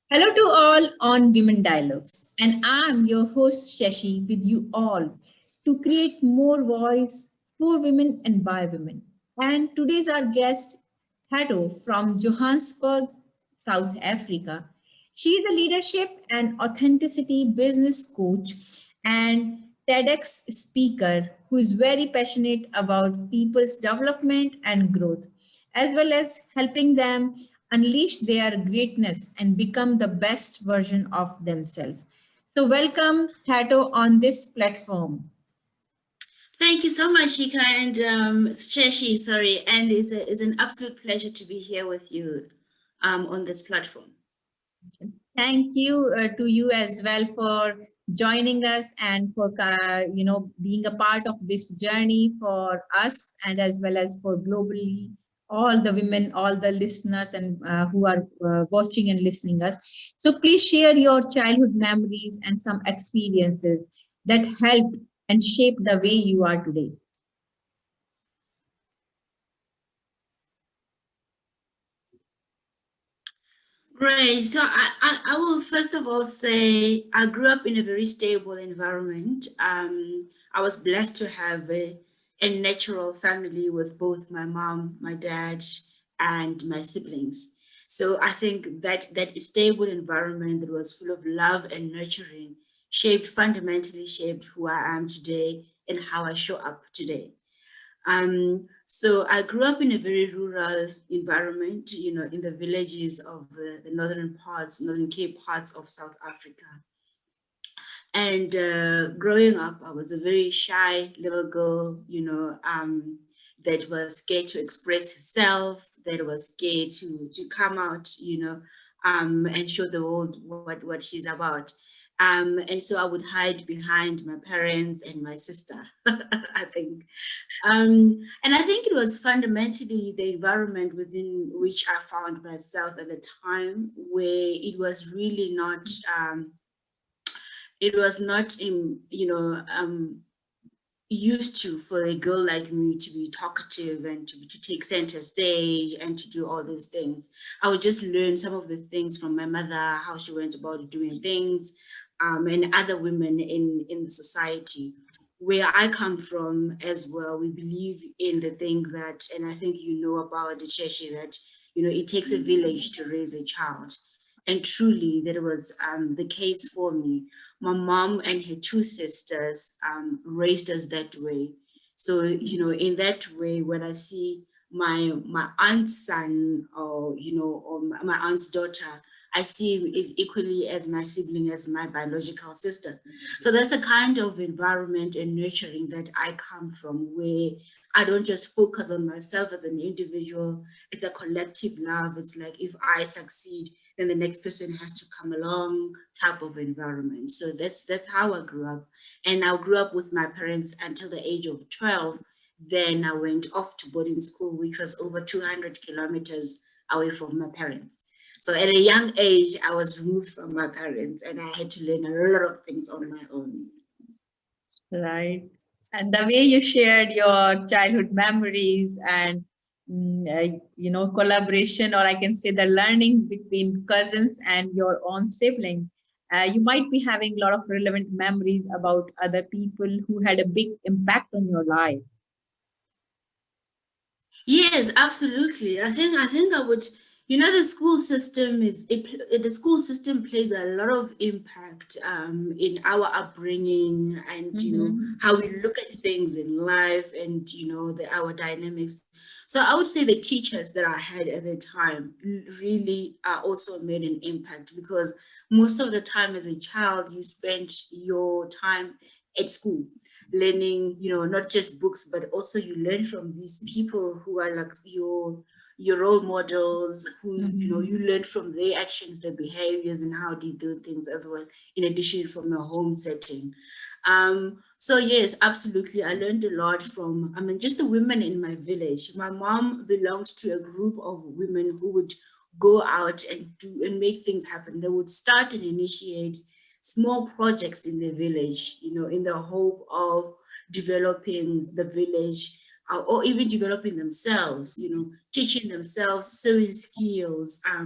Hello to all on Women Dialogues, and I'm your host Shashi with you all to create more voice for women and by women. And today's our guest, Thato from Johannesburg, South Africa. She is a leadership and authenticity business coach and TEDx speaker who is very passionate about people's development and growth, as well as helping them unleash their greatness and become the best version of themselves. So, welcome, Thato, on this platform. Thank you so much, Shika and Shashi, sorry. And it's an absolute pleasure to be here with you on this platform. Thank you to you as well for joining us and for being a part of this journey for us and as well as for globally all the women, all the listeners and who are watching and listening us. So please share your childhood memories and some experiences that helped and shaped the way you are today. Right. So I will first of all say I grew up in a very stable environment. I was blessed to have a natural family with both my mom, my dad, and my siblings. So I think that stable environment that was full of love and nurturing fundamentally shaped who I am today and how I show up today. So I grew up in a very rural environment, in the villages of the northern Cape parts of South Africa. And growing up, I was a very shy little girl, that was scared to express herself, that was scared to come out, and show the world what she's about. And so I would hide behind my parents and my sister, I think. And I think it was fundamentally the environment within which I found myself at the time, where it was not used to for a girl like me to be talkative and to take center stage and to do all these things. I would just learn some of the things from my mother, how she went about doing things, and other women in the society. Where I come from as well, we believe in the thing that, and I think you know about the church, that it takes a village to raise a child, and truly that was the case for me. My mom and her two sisters raised us that way. So, in that way, when I see my aunt's son, or my aunt's daughter, I see him as equally as my sibling, as my biological sister. So that's the kind of environment and nurturing that I come from, where I don't just focus on myself as an individual. It's a collective love. It's like if I succeed, then the next person has to come along type of environment. So that's how I grew up. And I grew up with my parents until the age of 12. Then I went off to boarding school, which was over 200 kilometers away from my parents. So at a young age, I was removed from my parents and I had to learn a lot of things on my own. Right. And the way you shared your childhood memories and collaboration, or I can say the learning between cousins and your own sibling, you might be having a lot of relevant memories about other people who had a big impact on your life. Yes, absolutely. I think I would. The school system the school system plays a lot of impact in our upbringing, and Mm-hmm. how we look at things in life, and our dynamics. So I would say the teachers that I had at the time really also made an impact, because most of the time as a child you spent your time at school learning, not just books, but also you learn from these people who are like your role models, who you Mm-hmm. learn from their actions, their behaviors, and how they do things as well, in addition from a home setting. So yes, absolutely, I learned a lot from, just the women in my village. My mom belonged to a group of women who would go out and do and make things happen. They would start and initiate small projects in the village, in the hope of developing the village, or even developing themselves, teaching themselves sewing skills. I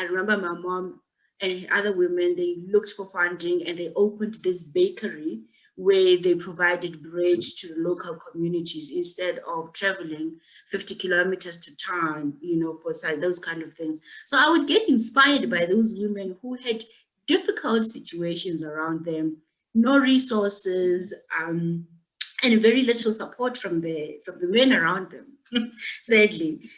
remember my mom and other women, they looked for funding and they opened this bakery where they provided bread to the local communities instead of traveling 50 kilometers to town, for those kind of things. So I would get inspired by those women who had difficult situations around them, no resources, and very little support from the men around them, sadly.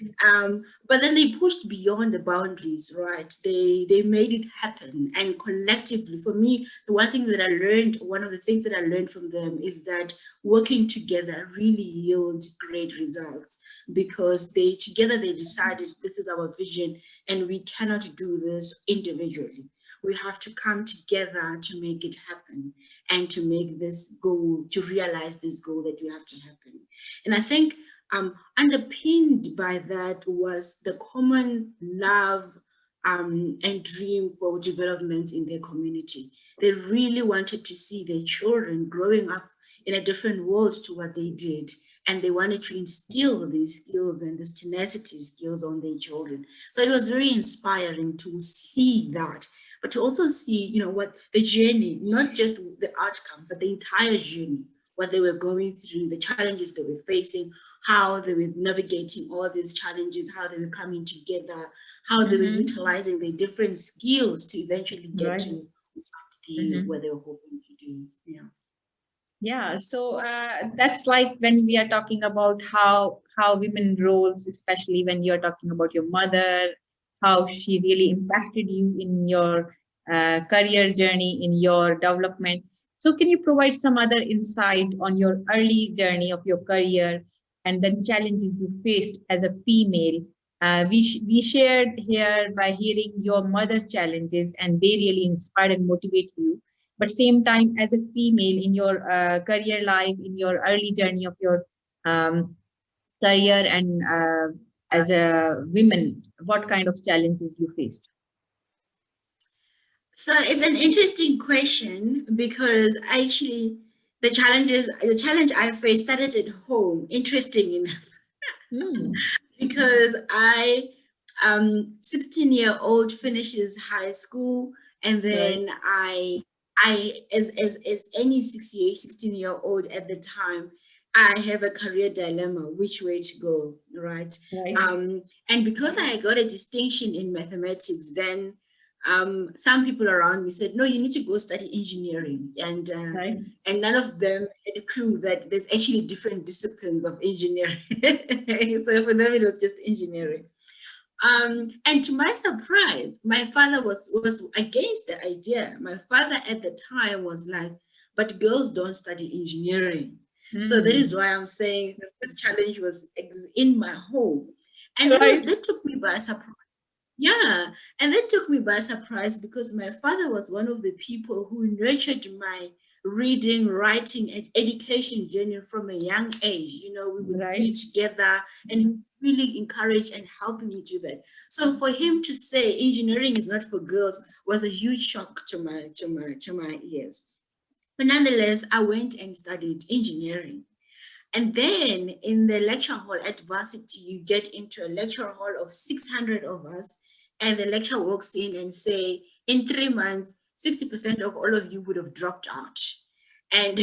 But then they pushed beyond the boundaries, right? They made it happen, and collectively, for me, one of the things that I learned from them is that working together really yields great results, because they decided this is our vision, and we cannot do this individually. We have to come together to make it happen, and to make this goal, to realize this goal that we have to happen. And I think underpinned by that was the common love and dream for development in their community. They really wanted to see their children growing up in a different world to what they did. And they wanted to instill these skills and this tenacity skills on their children. So it was very inspiring to see that, but to also see, what the journey, not just the outcome, but the entire journey, what they were going through, the challenges they were facing, how they were navigating all these challenges, how they were coming together, how they were utilizing their different skills to eventually get to what they were hoping to do. Yeah. Yeah, so that's like when we are talking about how women roles, especially when you're talking about your mother, how she really impacted you in your career journey, in your development. So can you provide some other insight on your early journey of your career and then challenges you faced as a female? We shared here by hearing your mother's challenges, and they really inspired and motivate you, but same time as a female in your career life, in your early journey of your um, career, and as a woman, what kind of challenges you faced? So it's an interesting question, because actually the challenge I faced started at home, interesting enough. Hmm. Because 16-year-old finishes high school, and Right, then as any 16-year-old at the time, I have a career dilemma, which way to go, right? right, And because I got a distinction in mathematics, then some people around me said, no, you need to go study engineering. right. And none of them had a clue that there's actually different disciplines of engineering. So for them, it was just engineering. And to my surprise, my father was against the idea. My father at the time was like, but girls don't study engineering. So that is Hmm. why I'm saying the first challenge was in my home. And Right. that took me by surprise. Yeah, and that took me by surprise, because my father was one of the people who nurtured my reading, writing, and education journey from a young age. We would Right. read together, and he really encouraged and helped me do that. So for him to say engineering is not for girls was a huge shock to my ears. But nonetheless, I went and studied engineering. And then in the lecture hall at varsity, you get into a lecture hall of 600 of us, and the lecturer walks in and say, in 3 months, 60% of all of you would have dropped out. And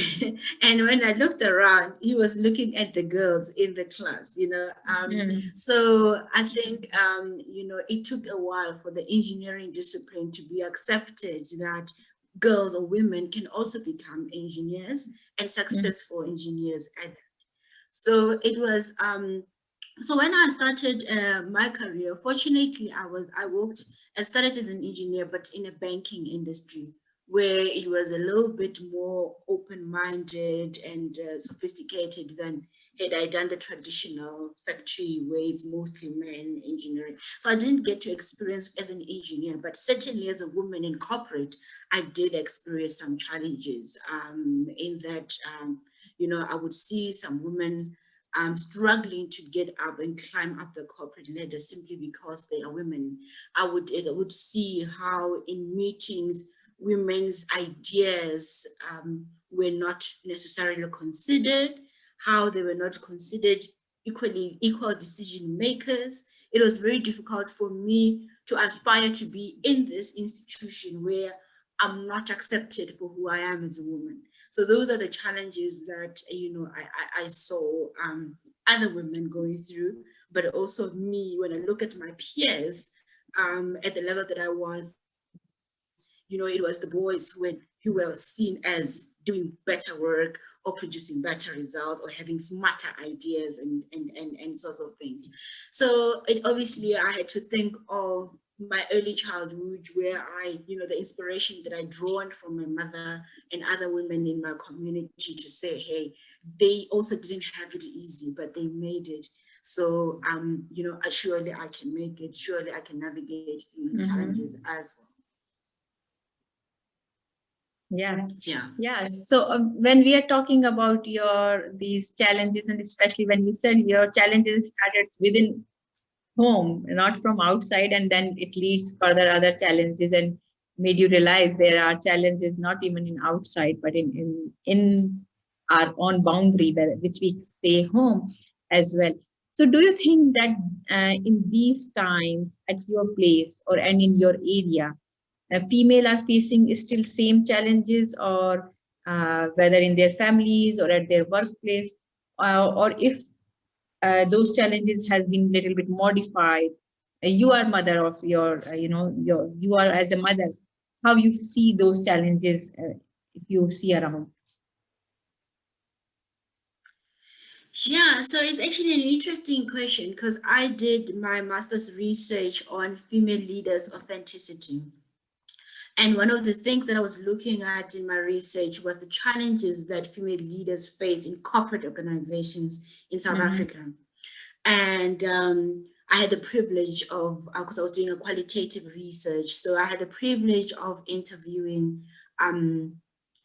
and when I looked around, he was looking at the girls in the class. Hmm. So I think it took a while for the engineering discipline to be accepted that girls or women can also become engineers and successful engineers at. So it was so when I started my career, fortunately I started as an engineer, but in a banking industry where it was a little bit more open-minded and sophisticated than had I done the traditional factory where it's mostly men engineering. So I didn't get to experience as an engineer, but certainly as a woman in corporate, I did experience some challenges in that I would see some women struggling to get up and climb up the corporate ladder simply because they are women. I would see how in meetings women's ideas were not necessarily considered, how they were not considered equal decision makers. It was very difficult for me to aspire to be in this institution where I'm not accepted for who I am as a woman. So those are the challenges that I saw other women going through, but also me when I look at my peers at the level that I was. It was the boys who were seen as doing better work or producing better results or having smarter ideas and sorts of things. So it obviously I had to think of my early childhood where the inspiration that I drawn from my mother and other women in my community to say, hey, they also didn't have it easy, but they made it. So, surely I can make it. Surely I can navigate these challenges as well. Yeah. Yeah. Yeah. So when we are talking about these challenges, and especially when you said your challenges started within home, not from outside, and then it leads further other challenges and made you realize there are challenges not even in outside, but in our own boundary, which we say home as well. So do you think that in these times at your place or and in your area, female are facing still same challenges, or whether in their families or at their workplace, or if those challenges has been little bit modified? You are mother of you are as a mother, how you see those challenges, if you see around. Yeah, so it's actually an interesting question because I did my master's research on female leaders' authenticity. And one of the things that I was looking at in my research was the challenges that female leaders face in corporate organizations in South Africa. And I had the privilege of, because I was doing a qualitative research, so I had the privilege of interviewing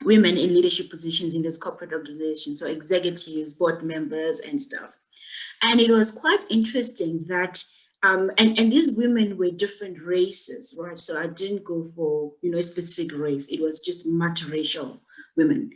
women in leadership positions in this corporate organization, so executives, board members, and stuff. And it was quite interesting that, and these women were different races, right? So I didn't go for, a specific race. It was just multiracial women.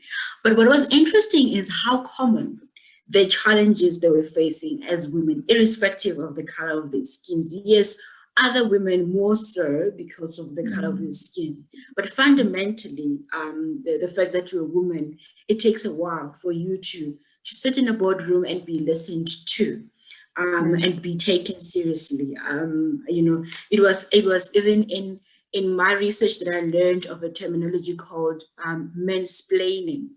But what was interesting is how common the challenges they were facing as women, irrespective of the color of their skins. Yes, other women more so because of the color of their skin. But fundamentally, the fact that you're a woman, it takes a while for you to sit in a boardroom and be listened to, and be taken seriously. It was even in my research that I learned of a terminology called mansplaining.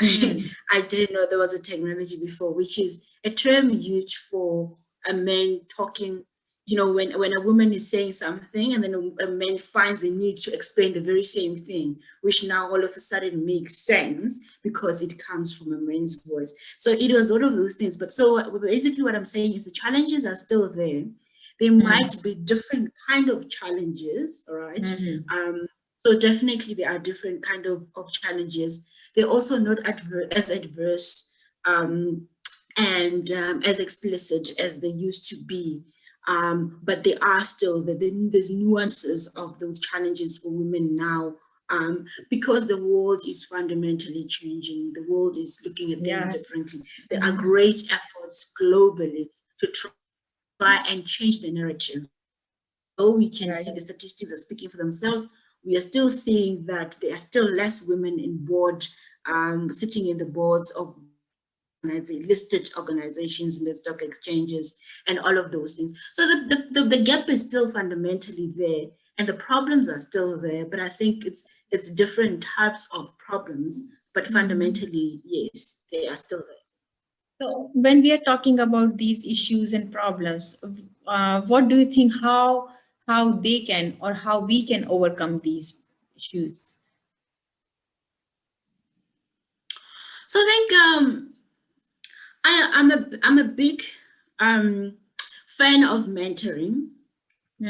I didn't know there was a terminology before, which is a term used for a man talking, when a woman is saying something and then a man finds a need to explain the very same thing, which now all of a sudden makes sense because it comes from a man's voice. So it was one of those things. But so basically what I'm saying is the challenges are still there. They might be different kind of challenges, all right? So definitely there are different kind of challenges. They're also not as adverse and as explicit as they used to be. But there are still, there's nuances of those challenges for women now, because the world is fundamentally changing. The world is looking at things differently. There are great efforts globally to try and change the narrative. Though we can see the statistics are speaking for themselves, we are still seeing that there are still less women in board, sitting in the boards of listed organizations in the stock exchanges and all of those things. So the gap is still fundamentally there and the problems are still there, but I think it's different types of problems, but fundamentally, yes, they are still there. So when we are talking about these issues and problems, what do you think, how they can or how we can overcome these issues? So I think I'm a big fan of mentoring.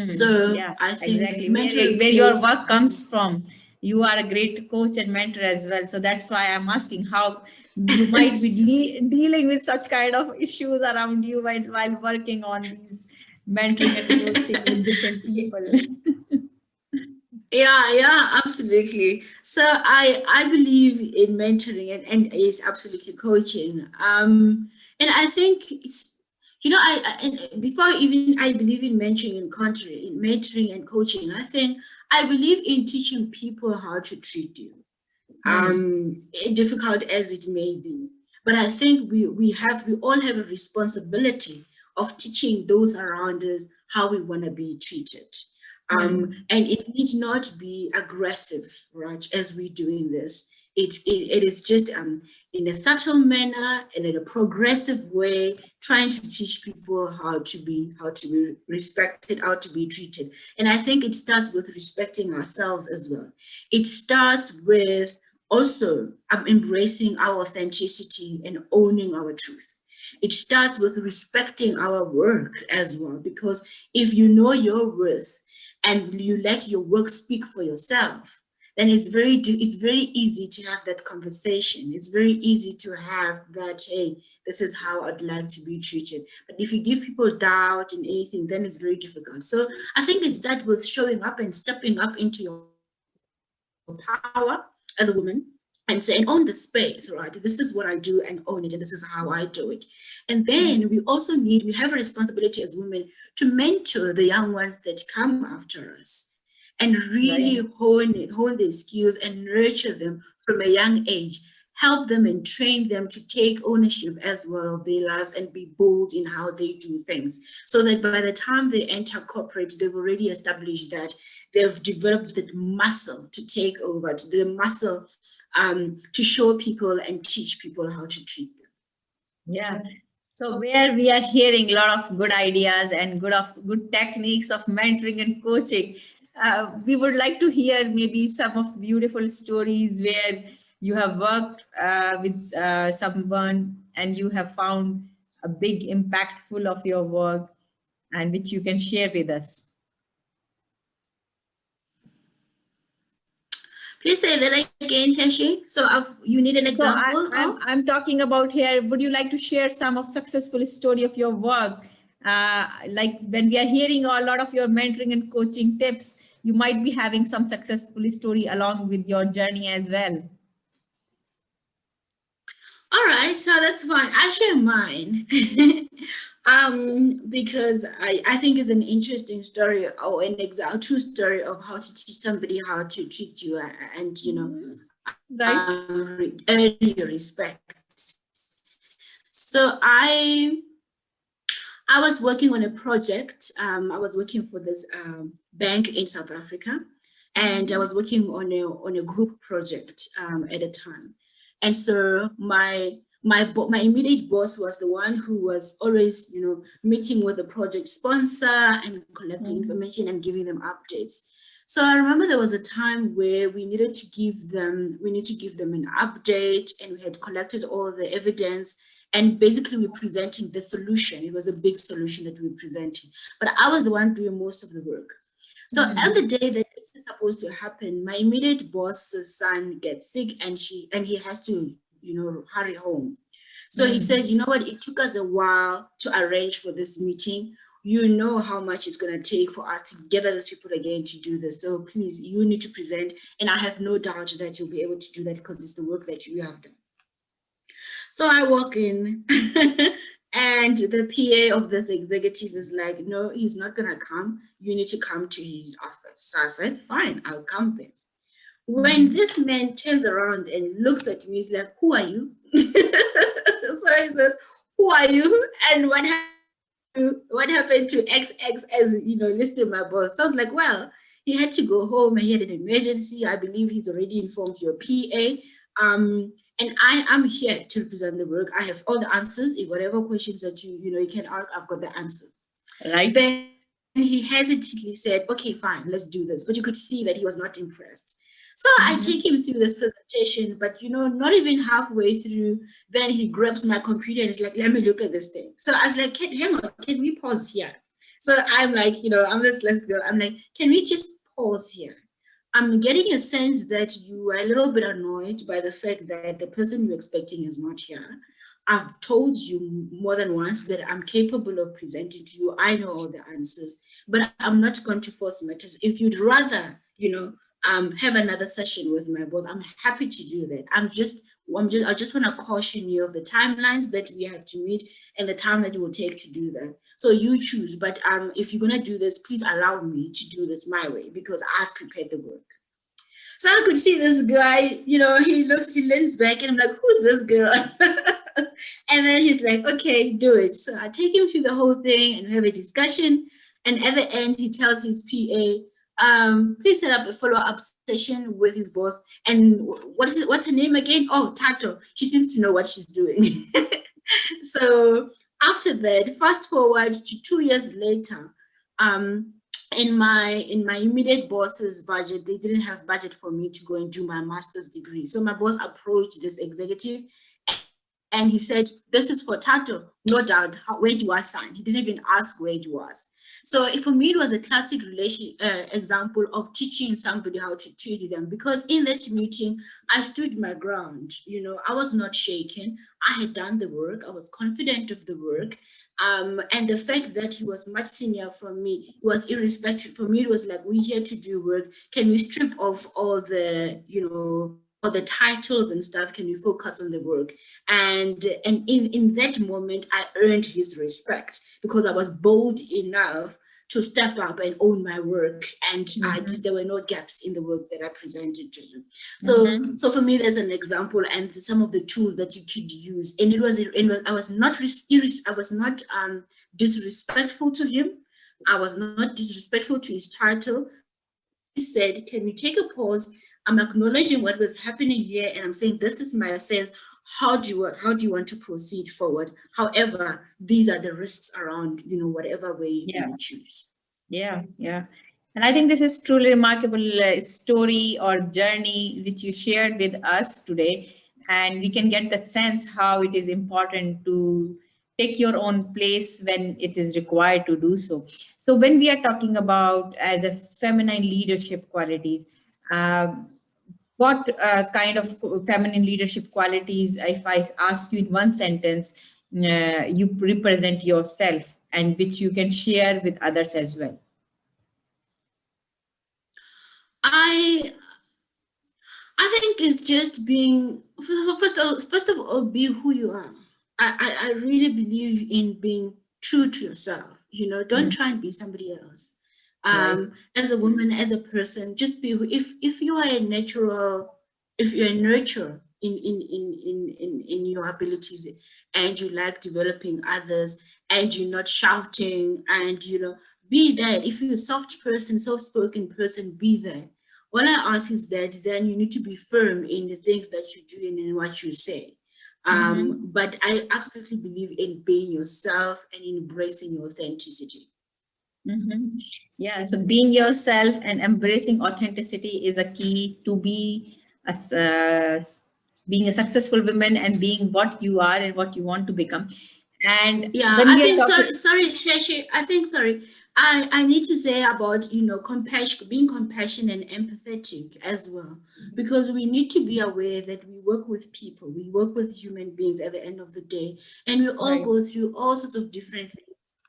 So Yeah, I think exactly. mentoring Where your plays. work comes from. You are a great coach and mentor as well. So that's why I'm asking how you might be dealing with such kind of issues around you while working on these mentoring and coaching with different people. Yeah, absolutely. So I believe in mentoring and is absolutely coaching. And I think it's, and before even I believe in mentoring and country, in mentoring and coaching, I think I believe in teaching people how to treat you, Hmm. difficult as it may be. But I think we all have a responsibility of teaching those around us how we want to be treated. Hmm. And it needs not be aggressive, right, as we're doing this. It is just in a subtle manner and in a progressive way, trying to teach people how to be respected, how to be treated. And I think it starts with respecting ourselves as well. It starts with also embracing our authenticity and owning our truth. It starts with respecting our work as well, because if you know your worth and you let your work speak for yourself, then it's very easy to have that conversation. It's very easy to have that, hey, this is how I'd like to be treated. But if you give people doubt in anything, then it's very difficult. So I think it starts with showing up and stepping up into your power as a woman and saying, own the space, right? This is what I do and own it, and this is how I do it. And then we have a responsibility as women to mentor the young ones that come after us and really Right. hone their skills and nurture them from a young age, help them and train them to take ownership as well of their lives and be bold in how they do things. So that by the time they enter corporate, they've already established that they've developed the muscle to take over, the muscle to show people and teach people how to treat them. Yeah. So where we are hearing a lot of good ideas and good techniques of mentoring and coaching, we would like to hear maybe some of beautiful stories where you have worked with someone and you have found a big impactful of your work and which you can share with us. Please say that again, Shashi. So you need an So example of? I'm talking about here. Would you like to share some of successful story of your work? Like when we are hearing a lot of your mentoring and coaching tips, you might be having some successful story along with your journey as well. All right, so that's fine. I share mine. Because I think it's an interesting story or a true story of how to teach somebody how to treat you and Mhm. Right. earn your respect. So I was working on a project. I was working for this bank in South Africa, and I Mhm. was working on a group project at a time. And so my immediate boss was the one who was always meeting with the project sponsor and collecting Mhm. information and giving them updates. So I remember there was a time where we need to give them an update, and we had collected all the evidence, and basically we're presenting the solution. It was a big solution that we were presenting, but I was the one doing most of the work. So on the Mhm. day that this is supposed to happen, my immediate boss's son gets sick, and he has to hurry home. So he says, you know what, it took us a while to arrange for this meeting. You know how much it's going to take for us to gather these people again to do this, so please, you need to present, and I have no doubt that you'll be able to do that because it's the work that you have done. So I walk in, and the PA of this executive is like, no, he's not going to come. You need to come to his office. So I said, fine, I'll come then. When Mhm. this man turns around and looks at me, he's like, who are you? So he says, who are you? And what happened to XX, as listed my boss? So I was like, well, he had to go home and he had an emergency. I believe he's already informed your PA. And I am here to represent the work. I have all the answers. If whatever questions that you can ask, I've got the answers. Right. Then he hesitantly said, okay, fine, let's do this. But you could see that he was not impressed. So I take him Mhm. through this presentation, but not even halfway through, then he grabs my computer and is like, let me look at this thing. So I was like, hang on, can we pause here? So I'm like, let's go. I'm like, can we just pause here? I'm getting a sense that you are a little bit annoyed by the fact that the person you're expecting is not here. I've told you more than once that I'm capable of presenting to you. I know all the answers, but I'm not going to force matters. If you'd rather, have another session with my boss. I'm happy to do that. I just want to caution you of the timelines that we have to meet and the time that it will take to do that. So you choose. But if you're gonna do this, please allow me to do this my way because I've prepared the work. So I could see this guy, he leans back and I'm like, who's this girl? And then he's like, okay, do it. So I take him through the whole thing and we have a discussion. And at the end, he tells his PA, please set up a follow-up session with his boss. And what's her name again? Oh, Thato. She seems to know what she's doing. So after that, fast forward to 2 years later, in my immediate boss's budget, they didn't have budget for me to go and do my master's degree. So my boss approached this executive and he said, this is for Thato, no doubt. Where do I sign? He didn't even ask where it was. So for me, it was a classic example of teaching somebody how to treat them, because in that meeting, I stood my ground. I was not shaken. I had done the work. I was confident of the work. And the fact that he was much senior from me was irrespective. For me, it was like, we're here to do work. Can we strip off all the, all the titles and stuff? Can we focus on the work? And in that moment, I earned his respect because I was bold enough to step up and own my work, and there were no gaps in the work that I presented to him. So for me, there's an example and some of the tools that you could use. And I was not disrespectful to him. I was not disrespectful to his title. He said, can we take a pause? I'm acknowledging what was happening here, and I'm saying this is my sense. How do you want to proceed forward? However, these are the risks around, whatever way you choose. Yeah. And I think this is truly remarkable story or journey which you shared with us today. And we can get that sense how it is important to take your own place when it is required to do so. So when we are talking about as a feminine leadership qualities, what kind of feminine leadership qualities, if I ask you in one sentence, you represent yourself and which you can share with others as well? I think it's just being, first of all, be who you are. I really believe in being true to yourself. Don't try and be somebody else. As a woman, as a person, just be who. If you are a natural, if you're a nurturer in your abilities, and you like developing others, and you're not shouting, and be that. If you're a soft person, soft-spoken person, be that. What I ask is that then you need to be firm in the things that you do and in what you say. But I absolutely believe in being yourself and embracing your authenticity. Yeah, so being yourself and embracing authenticity is a key to being a successful woman and being what you are and what you want to become. And yeah, when I we are think talking, sorry, Shashi, I need to say about compassion, being compassionate and empathetic as well, because we need to be aware that we work with people, we work with human beings at the end of the day, and we all go through all sorts of different things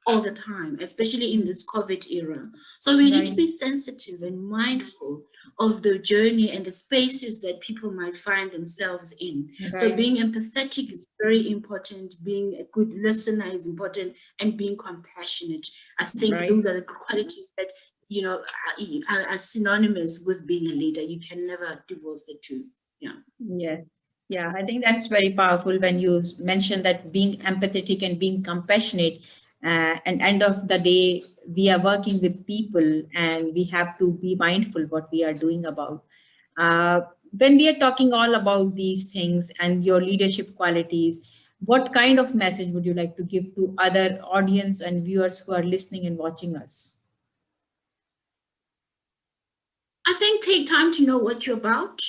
all the time, especially in this COVID era. So we need to be sensitive and mindful of the journey and the spaces that people might find themselves in. So being empathetic is very important, being a good listener is important, and being compassionate. I think those are the qualities that are synonymous with being a leader. You can never divorce the two. Yeah, I think that's very powerful when you mention that being empathetic and being compassionate. And end of the day, we are working with people, and we have to be mindful what we are doing about. When we are talking all about these things and your leadership qualities, what kind of message would you like to give to other audience and viewers who are listening and watching us? I think take time to know what you're about.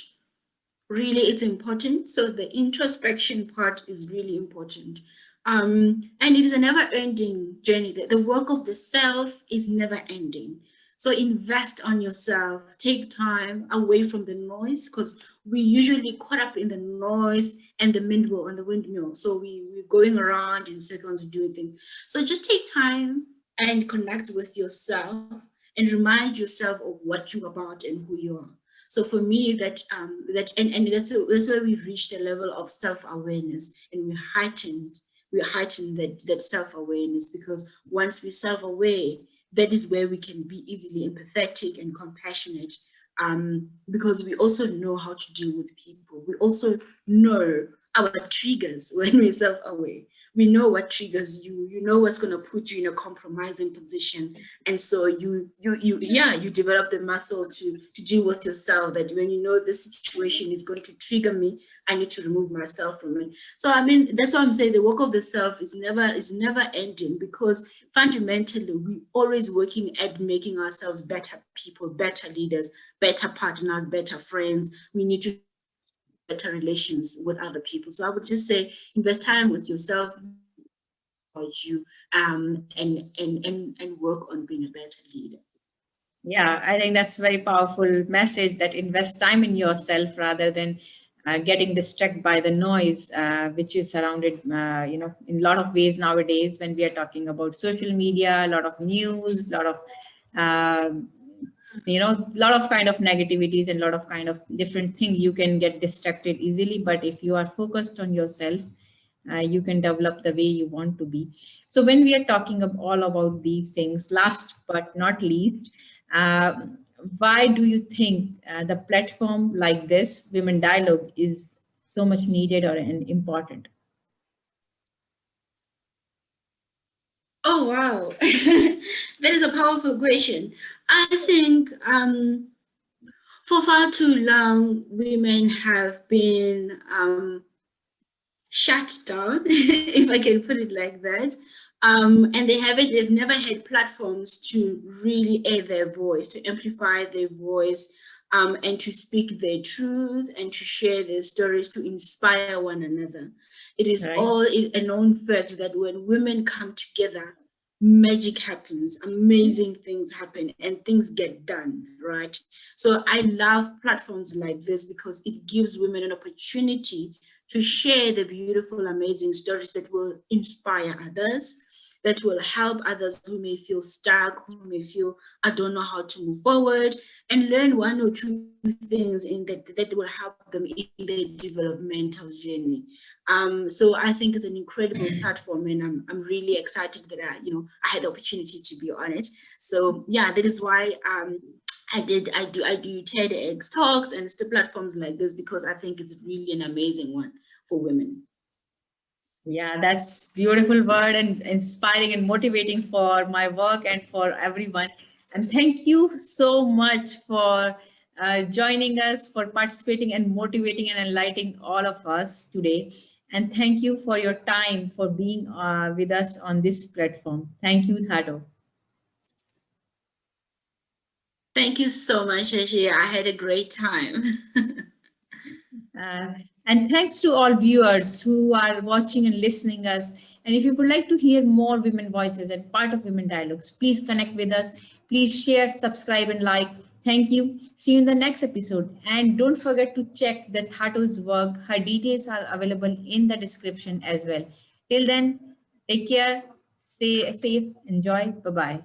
Really, it's important. So the introspection part is really important. And it is a never-ending journey. The work of the self is never ending. So invest on yourself. Take time away from the noise, because we usually caught up in the noise and the windmill. So we're going around in circles doing things. So just take time and connect with yourself and remind yourself of what you're about and who you are. So for me, and that's where we've reached a level of self-awareness, and we heighten that self-awareness, because once we're self-aware, that is where we can be easily empathetic and compassionate, because we also know how to deal with people. We also know our triggers when we're self-aware. We know what triggers you. You know what's going to put you in a compromising position, and so you develop the muscle to deal with yourself. That when you know this situation is going to trigger me, I need to remove myself from it. So I mean, that's why I'm saying the work of the self is never ending, because fundamentally we always working at making ourselves better people, better leaders, better partners, better friends. We need to better relations with other people. So I would just say invest time with yourself, about you, and work on being a better leader. Yeah, I think that's a very powerful message, that invest time in yourself rather than getting distracted by the noise, which is surrounded, in a lot of ways nowadays when we are talking about social media, a lot of news, a lot of, um lot of kind of negativities and a lot of kind of different things. You can get distracted easily, but if you are focused on yourself, you can develop the way you want to be. So when we are talking all about these things, last but not least, uh, why do you think the platform like this, Women Dialogue, is so much needed or and important? Oh wow, that is a powerful question. I think for far too long women have been shut down, if I can put it like that. And they've never had platforms to really air their voice, to amplify their voice, and to speak their truth and to share their stories, to inspire one another. It is Right. all a known fact that when women come together, magic happens, amazing things happen, and things get done, right? So I love platforms like this because it gives women an opportunity to share the beautiful, amazing stories that will inspire others, that will help others who may feel stuck, who may feel, I don't know how to move forward, and learn one or two things that will help them in their developmental journey. So I think it's an incredible platform, and I'm really excited that I had the opportunity to be on it. So yeah, that is why I do TEDx talks and still platforms like this, because I think it's really an amazing one for women. Yeah, that's beautiful word and inspiring and motivating for my work and for everyone. And thank you so much for joining us, for participating and motivating and enlightening all of us today. And thank you for your time, for being with us on this platform. Thank you, Thato. Thank you so much, Shashi. I had a great time. Uh, and thanks to all viewers who are watching and listening us. And if you would like to hear more women voices and part of Women Dialogues, please connect with us. Please share, subscribe, and like. Thank you. See you in the next episode. And don't forget to check the Thato's work. Her details are available in the description as well. Till then, take care, stay safe, enjoy. Bye bye.